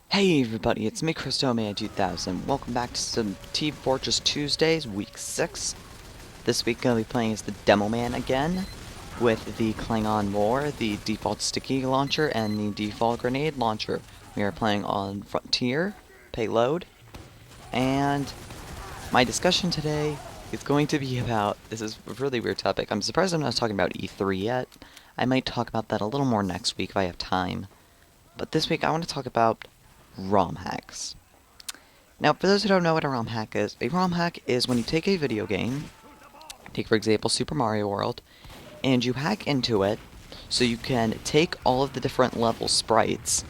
Hey everybody, it's me, ChristoMan2000. Welcome back to some Team Fortress Tuesdays, Week 6. This week, gonna be playing as the Demo Man again, with the Klingon War, the default sticky launcher, and the default grenade launcher. We are playing on Frontier, payload, and my discussion today is going to be about, this is a really weird topic. I'm surprised I'm not talking about E3 yet. I might talk about that a little more next week if I have time. But this week I want to talk about ROM hacks. Now, for those who don't know what a ROM hack is, a ROM hack is when you take a video game, take for example Super Mario World, and you hack into it so you can take all of the different level sprites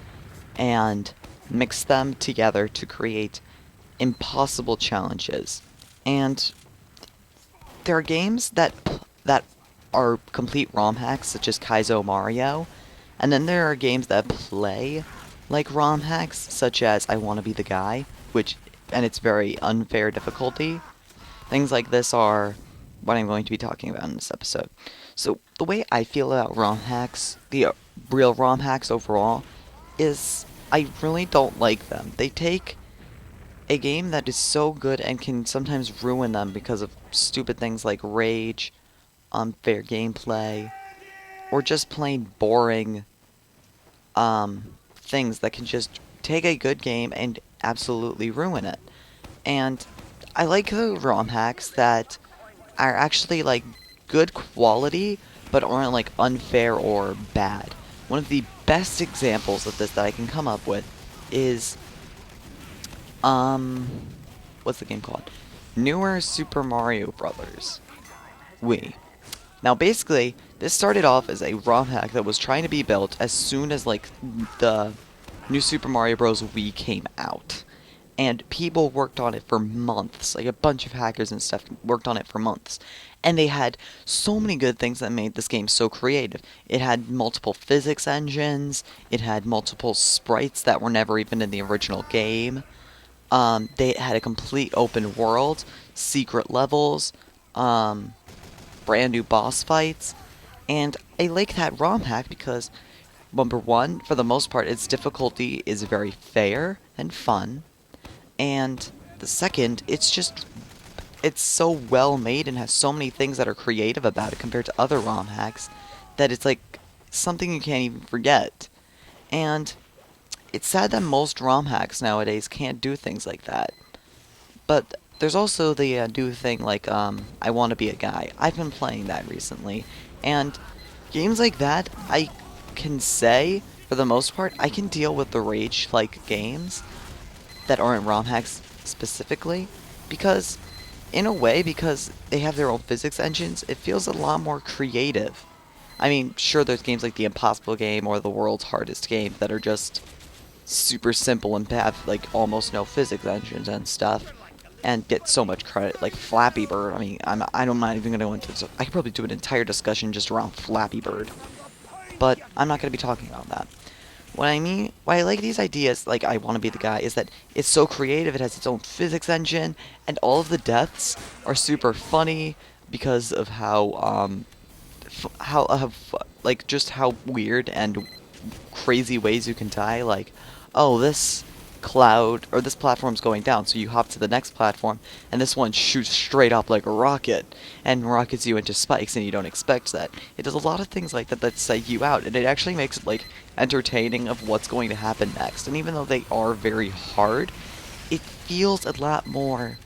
and mix them together to create impossible challenges. And there are games that are complete ROM hacks, such as Kaizo Mario, and then there are games that play like ROM hacks, such as I Wanna Be the Guy, and it's very unfair difficulty. Things like this are what I'm going to be talking about in this episode. So the way I feel about ROM hacks, the real ROM hacks overall, is I really don't like them. They take a game that is so good and can sometimes ruin them because of stupid things like rage, unfair gameplay, or just plain boring things that can just take a good game and absolutely ruin it. And I like the ROM hacks that are actually like good quality but aren't like unfair or bad. One of the best examples of this that I can come up with is what's the game called? Newer Super Mario Brothers Wii. Now, basically, this started off as a ROM hack that was trying to be built as soon as, like, the new Super Mario Bros. Wii came out. And people worked on it for months. Like, a bunch of hackers and stuff worked on it for months. And they had so many good things that made this game so creative. It had multiple physics engines. It had multiple sprites that were never even in the original game. They had a complete open world, secret levels, brand new boss fights, and I like that ROM hack because, number one, for the most part, its difficulty is very fair and fun, and the second, it's so well made and has so many things that are creative about it compared to other ROM hacks that it's like something you can't even forget. And it's sad that most ROM hacks nowadays can't do things like that. But there's also the new thing like I Want to Be a Guy. I've been playing that recently, and games like that, I can say, for the most part, I can deal with the rage-like games that aren't ROM hacks specifically, because, in a way, because they have their own physics engines, it feels a lot more creative. I mean, sure, there's games like The Impossible Game or The World's Hardest Game that are just super simple and have like almost no physics engines and stuff, and get so much credit. Like Flappy Bird. I mean, I'm not even gonna go into this. I could probably do an entire discussion just around Flappy Bird, but I'm not gonna be talking about that. What I mean, why I like these ideas, like I Want to Be the Guy, is that it's so creative. It has its own physics engine, and all of the deaths are super funny because of like just how weird and crazy ways you can die. Like, oh, this cloud or this platform's going down, so you hop to the next platform, and this one shoots straight up like a rocket and rockets you into spikes, and you don't expect that. It does a lot of things like that that psych you out, and it actually makes it like entertaining of what's going to happen next. And even though they are very hard, it feels a lot more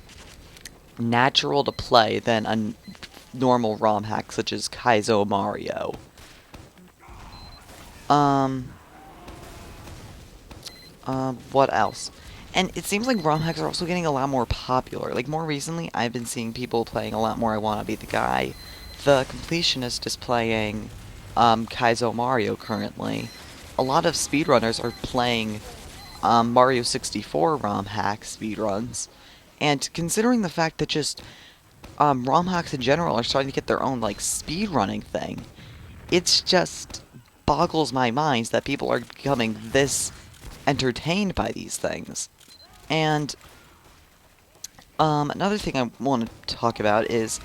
natural to play than a normal ROM hack such as Kaizo Mario. Um, what else? And it seems like ROM hacks are also getting a lot more popular. Like, more recently, I've been seeing people playing a lot more I Wanna Be the Guy. The Completionist is playing, Kaizo Mario currently. A lot of speedrunners are playing, Mario 64 ROM hack speedruns. And considering the fact that just, ROM hacks in general are starting to get their own, like, speedrunning thing, it's just boggles my mind that people are becoming this entertained by these things. And another thing I want to talk about is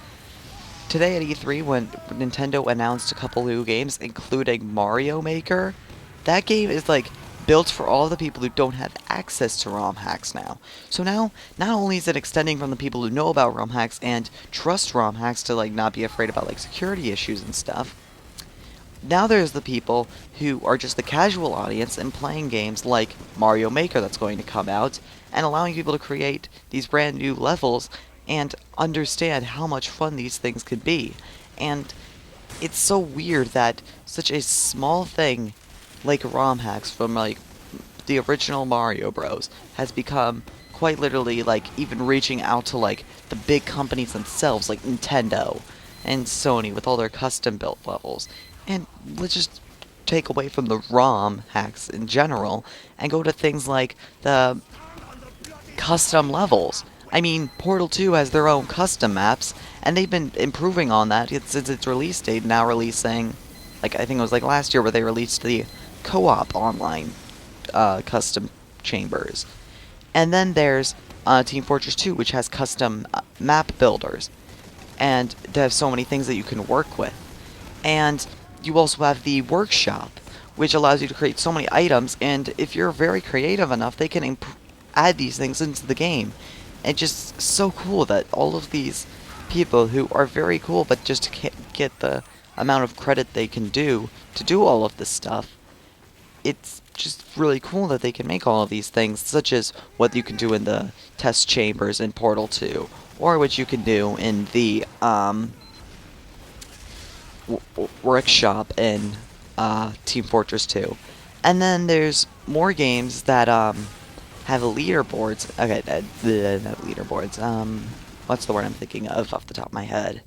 today at E3 when Nintendo announced a couple new games, including Mario Maker. That game is like built for all the people who don't have access to ROM hacks now. So now, not only is it extending from the people who know about ROM hacks and trust ROM hacks to like not be afraid about like security issues and stuff, now there's the people who are just the casual audience and playing games like Mario Maker that's going to come out and allowing people to create these brand new levels and understand how much fun these things could be. And it's so weird that such a small thing like ROM hacks from like the original Mario Bros. Has become quite literally like even reaching out to like the big companies themselves like Nintendo and Sony with all their custom built levels. And let's just take away from the ROM hacks in general and go to things like the custom levels. I mean, Portal 2 has their own custom maps, and they've been improving on that since its release date, now releasing, like, I think it was like last year where they released the co-op online custom chambers. And then there's Team Fortress 2, which has custom map builders, and they have so many things that you can work with. And you also have the workshop, which allows you to create so many items, and if you're very creative enough, they can add these things into the game. It's just so cool that all of these people who are very cool but just can't get the amount of credit they can do to do all of this stuff, it's just really cool that they can make all of these things, such as what you can do in the test chambers in Portal 2, or what you can do in the workshop in Team Fortress 2. And then there's more games that have leaderboards. Okay, not leaderboards. What's the word I'm thinking of off the top of my head?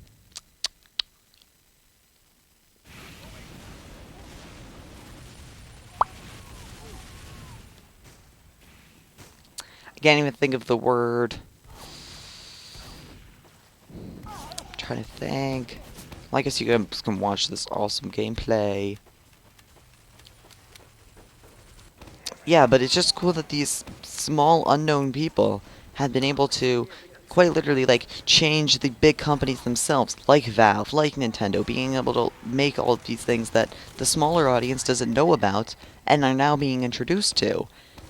I can't even think of the word. I'm trying to think. Well, I guess you guys can watch this awesome gameplay. Yeah, but it's just cool that these small unknown people have been able to quite literally like change the big companies themselves, like Valve, like Nintendo, being able to make all of these things that the smaller audience doesn't know about and are now being introduced to.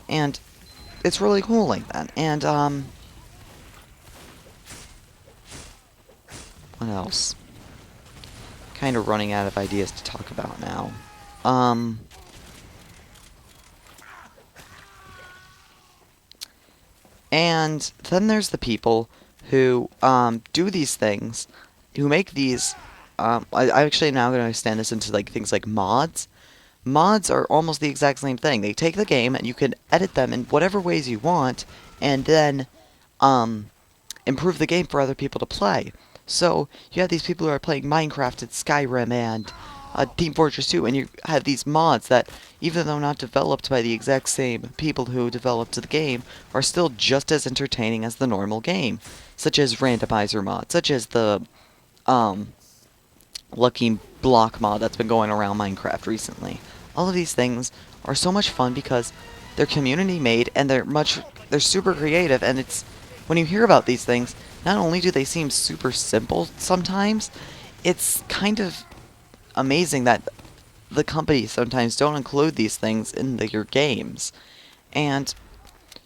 And it's really cool like that. And what else? Kind of running out of ideas to talk about now. And then there's the people who do these things, who make these. I actually now going to extend this into like things like mods. Mods are almost the exact same thing. They take the game and you can edit them in whatever ways you want, and then improve the game for other people to play. So you have these people who are playing Minecraft and Skyrim and Team Fortress 2, and you have these mods that, even though not developed by the exact same people who developed the game, are still just as entertaining as the normal game, such as randomizer mods, such as the Lucky Block mod that's been going around Minecraft recently. All of these things are so much fun because they're community made and they're super creative, and it's when you hear about these things, not only do they seem super simple sometimes, it's kind of amazing that the companies sometimes don't include these things in your games. And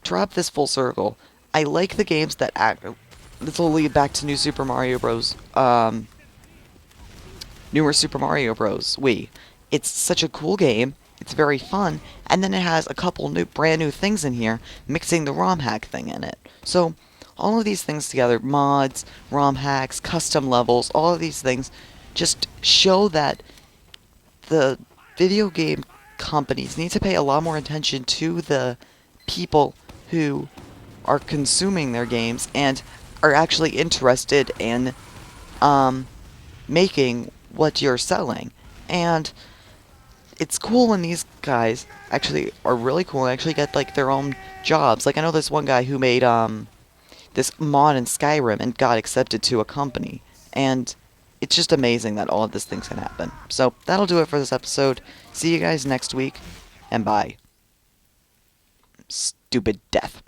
to wrap this full circle, I like the games that act. This will lead back to New Super Mario Bros. Newer Super Mario Bros. Wii. It's such a cool game. It's very fun, and then it has a couple brand new things in here, mixing the ROM hack thing in it. So all of these things together, mods, ROM hacks, custom levels, all of these things just show that the video game companies need to pay a lot more attention to the people who are consuming their games and are actually interested in making what you're selling. And it's cool when these guys actually are really cool and actually get like their own jobs. Like I know this one guy who made this mod in Skyrim and got accepted to a company. And it's just amazing that all of these things can happen. So that'll do it for this episode. See you guys next week, and bye. Stupid death.